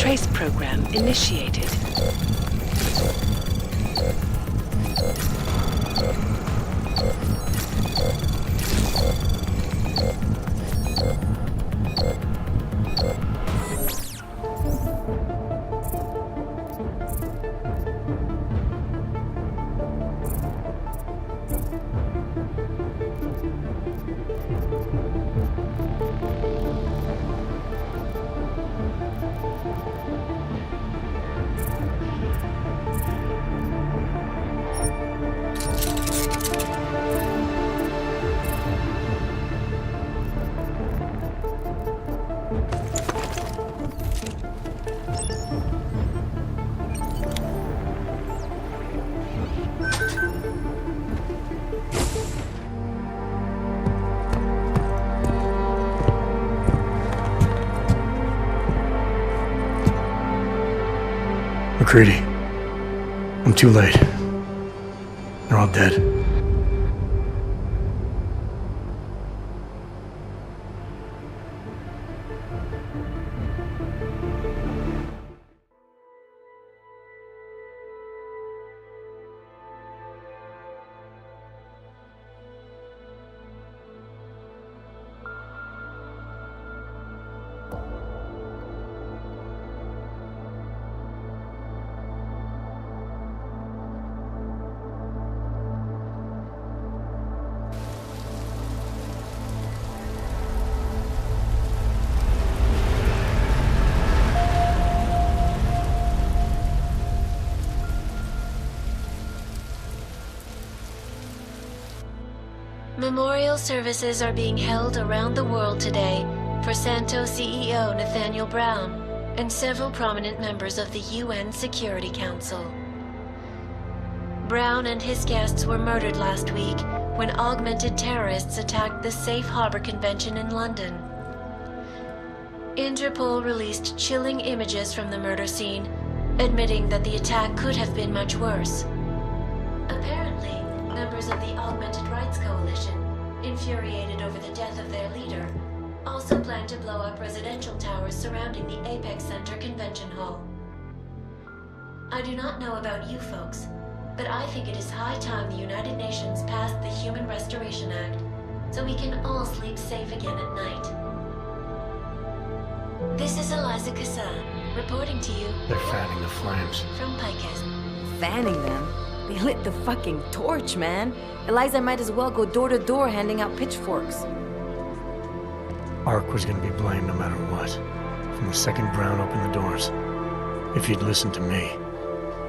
Trace program initiated. McCready, I'm too late. They're all dead. Memorial services are being held around the world today for Santo CEO Nathaniel Brown and several prominent members of the UN Security Council. Brown and his guests were murdered last week when augmented terrorists attacked the Safe Harbor Convention in London. Interpol released chilling images from the murder scene, admitting that the attack could have been much worse. Apparently, members of the Augmented Rights Coalition, infuriated over the death of their leader, also plan to blow up residential towers surrounding the Apex Center Convention Hall. I do not know about you folks, but I think it is high time the United Nations passed the Human Restoration Act, so we can all sleep safe again at night. This is Eliza Cassan, reporting to you. They're fanning the flames. From Picus. Fanning them? They lit the fucking torch, man. Eliza might as well go door to door handing out pitchforks. Ark was gonna be blamed no matter what. From the second Brown opened the doors. If he'd listened to me.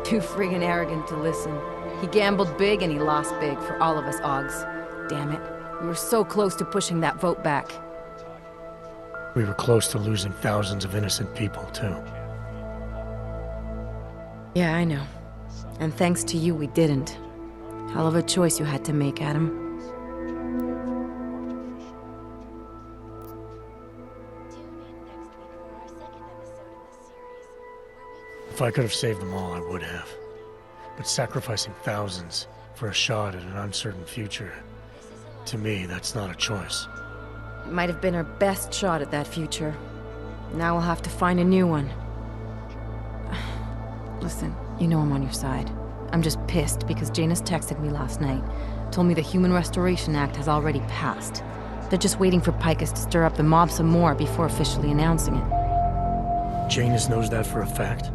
Too friggin' arrogant to listen. He gambled big and he lost big for all of us Augs. Damn it. We were so close to pushing that vote back. We were close to losing thousands of innocent people, too. Yeah, I know. And thanks to you, we didn't. Hell of a choice you had to make, Adam. If I could have saved them all, I would have. But sacrificing thousands for a shot at an uncertain future, to me, that's not a choice. It might have been our best shot at that future. Now we'll have to find a new one. Listen, you know I'm on your side. I'm just pissed because Janus texted me last night. Told me the Human Restoration Act has already passed. They're just waiting for Picus to stir up the mob some more before officially announcing it. Janus knows that for a fact?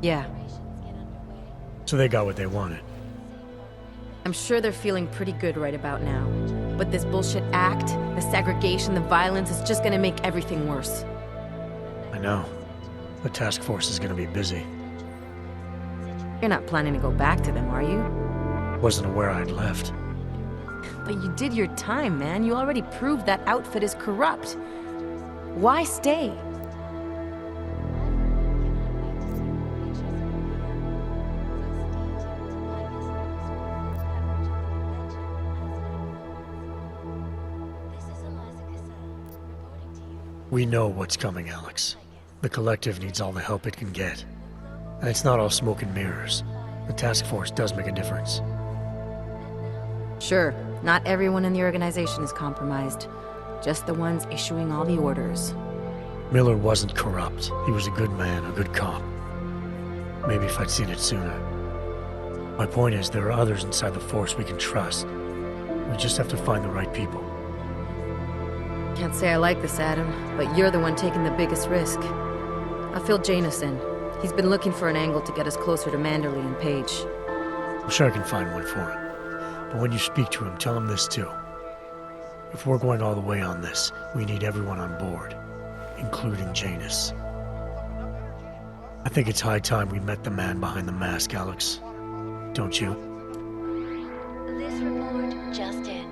Yeah. So they got what they wanted. I'm sure they're feeling pretty good right about now. But this bullshit act, the segregation, the violence, is just gonna make everything worse. I know. The task force is gonna be busy. You're not planning to go back to them, are you? Wasn't aware I'd left. But you did your time, man. You already proved that outfit is corrupt. Why stay? We know what's coming, Alex. The Collective needs all the help it can get. And it's not all smoke and mirrors. The task force does make a difference. Sure, not everyone in the organization is compromised. Just the ones issuing all the orders. Miller wasn't corrupt. He was a good man, a good cop. Maybe if I'd seen it sooner. My point is, there are others inside the Force we can trust. We just have to find the right people. Can't say I like this, Adam, but you're the one taking the biggest risk. I filled Janus in. He's been looking for an angle to get us closer to Manderley and Page. I'm sure I can find one for him. But when you speak to him, tell him this too. If we're going all the way on this, we need everyone on board, including Janus. I think it's high time we met the man behind the mask, Alex. Don't you? This report just in.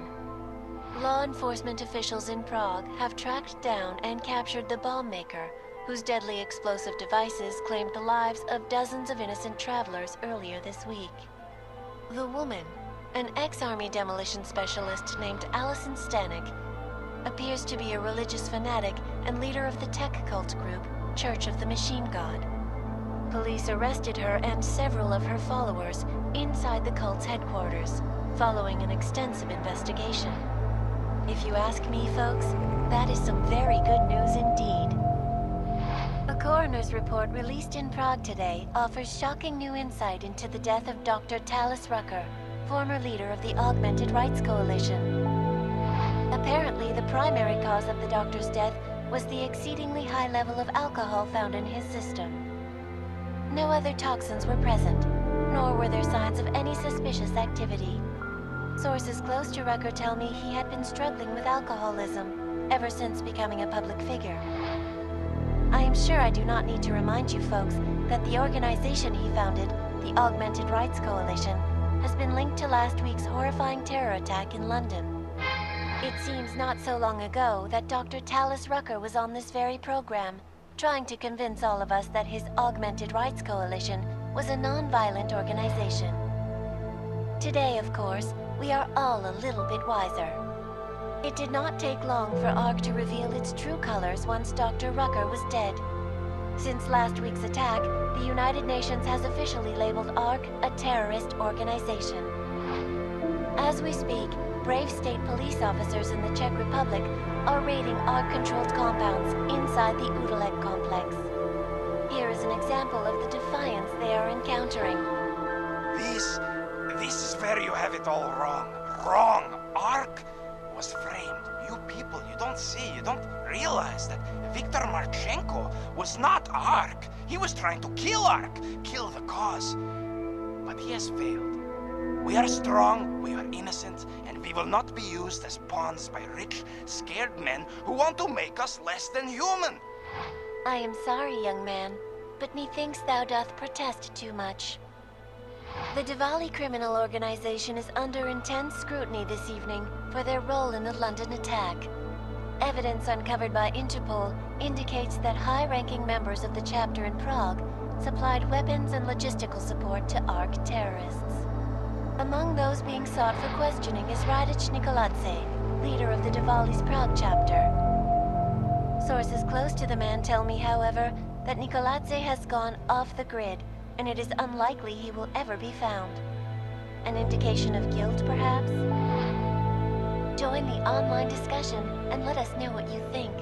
Law enforcement officials in Prague have tracked down and captured the bomb maker, whose deadly explosive devices claimed the lives of dozens of innocent travelers earlier this week. The woman, an ex-army demolition specialist named Allison Stanek, appears to be a religious fanatic and leader of the tech cult group, Church of the Machine God. Police arrested her and several of her followers inside the cult's headquarters, following an extensive investigation. If you ask me, folks, that is some very good news indeed. A coroner's report released in Prague today offers shocking new insight into the death of Dr. Talis Rucker, former leader of the Augmented Rights Coalition. Apparently, the primary cause of the doctor's death was the exceedingly high level of alcohol found in his system. No other toxins were present, nor were there signs of any suspicious activity. Sources close to Rucker tell me he had been struggling with alcoholism ever since becoming a public figure. I am sure I do not need to remind you folks that the organization he founded, the Augmented Rights Coalition, has been linked to last week's horrifying terror attack in London. It seems not so long ago that Dr. Talis Rucker was on this very program, trying to convince all of us that his Augmented Rights Coalition was a non-violent organization. Today, of course, we are all a little bit wiser. It did not take long for ARC to reveal its true colors once Dr. Rucker was dead. Since last week's attack, the United Nations has officially labeled ARC a terrorist organization. As we speak, brave state police officers in the Czech Republic are raiding ARC-controlled compounds inside the Udalek complex. Here is an example of the defiance they are encountering. This is where you have it all wrong. Wrong! ARC was framed. You people, you don't see, you don't realize that Viktor Marchenko was not ARC. He was trying to kill ARC, kill the cause. But he has failed. We are strong, we are innocent, and we will not be used as pawns by rich, scared men who want to make us less than human. I am sorry, young man, but methinks thou doth protest too much. The Diwali criminal organization is under intense scrutiny this evening for their role in the London attack. Evidence uncovered by Interpol indicates that high-ranking members of the chapter in Prague supplied weapons and logistical support to ARC terrorists. Among those being sought for questioning is Radic Nikoladze, leader of the Diwali's Prague chapter. Sources close to the man tell me, however, that Nikoladze has gone off the grid, and it is unlikely he will ever be found. An indication of guilt, perhaps? Join the online discussion and let us know what you think.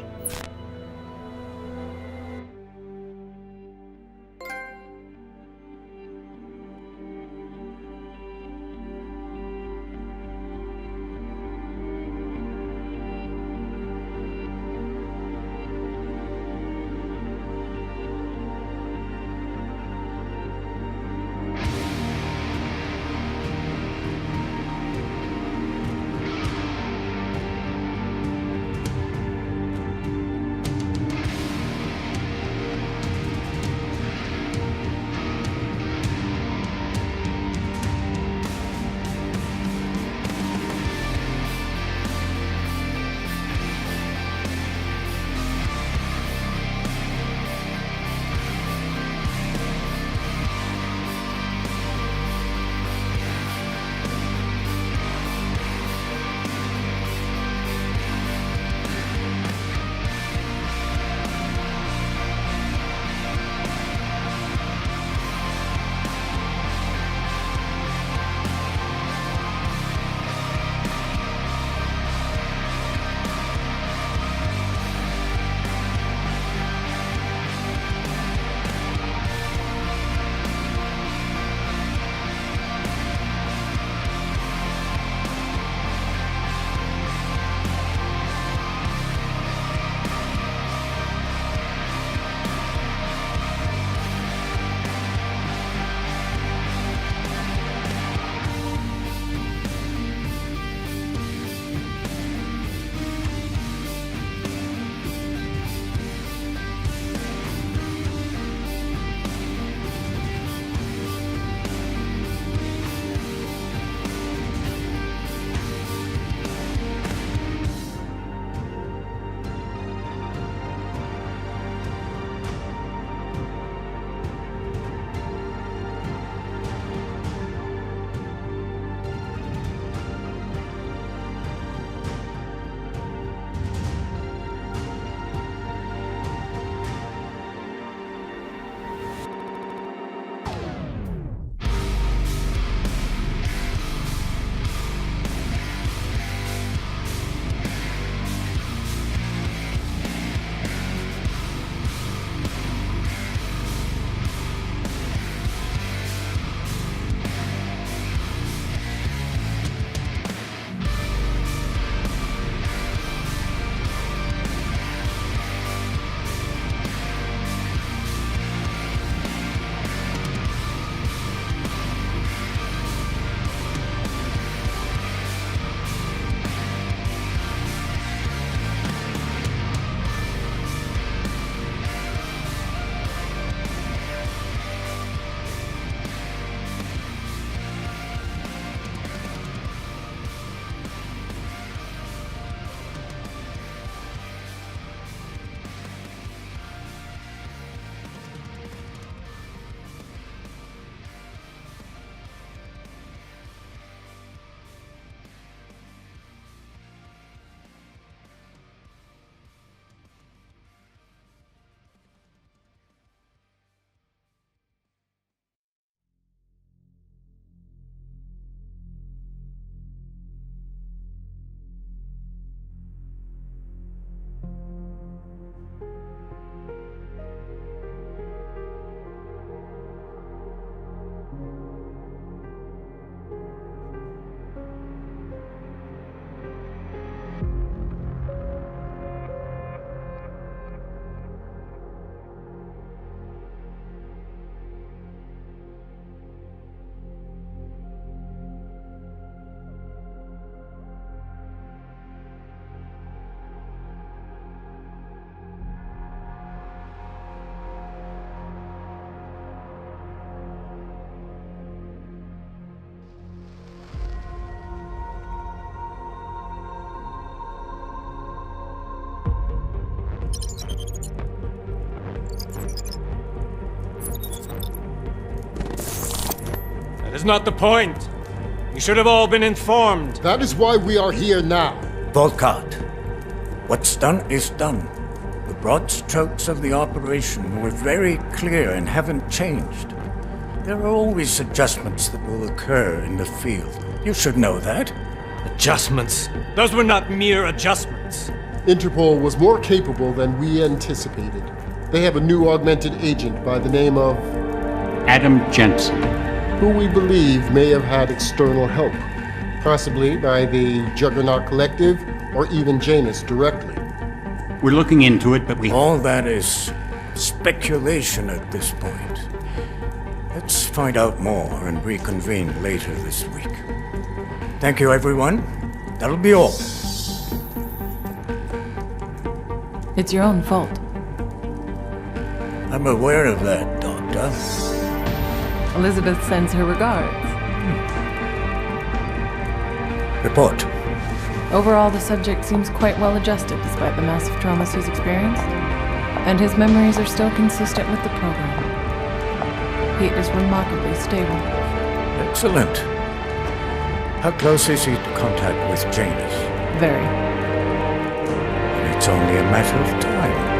was not the point. You should have all been informed. That is why we are here now. Volkart, what's done is done. The broad strokes of the operation were very clear and haven't changed. There are always adjustments that will occur in the field. You should know that. Adjustments? Those were not mere adjustments. Interpol was more capable than we anticipated. They have a new augmented agent by the name of... Adam Jensen. who we believe may have had external help. Possibly by the Juggernaut Collective, or even Janus directly. We're looking into it, but we... All that is speculation at this point. Let's find out more and reconvene later this week. Thank you, everyone. That'll be all. It's your own fault. I'm aware of that, Doctor. Elizabeth sends her regards. Report. Overall, the subject seems quite well adjusted despite the massive traumas he's experienced, and his memories are still consistent with the program. He is remarkably stable. Excellent. How close is he to contact with Janus? Very. It's only a matter of time.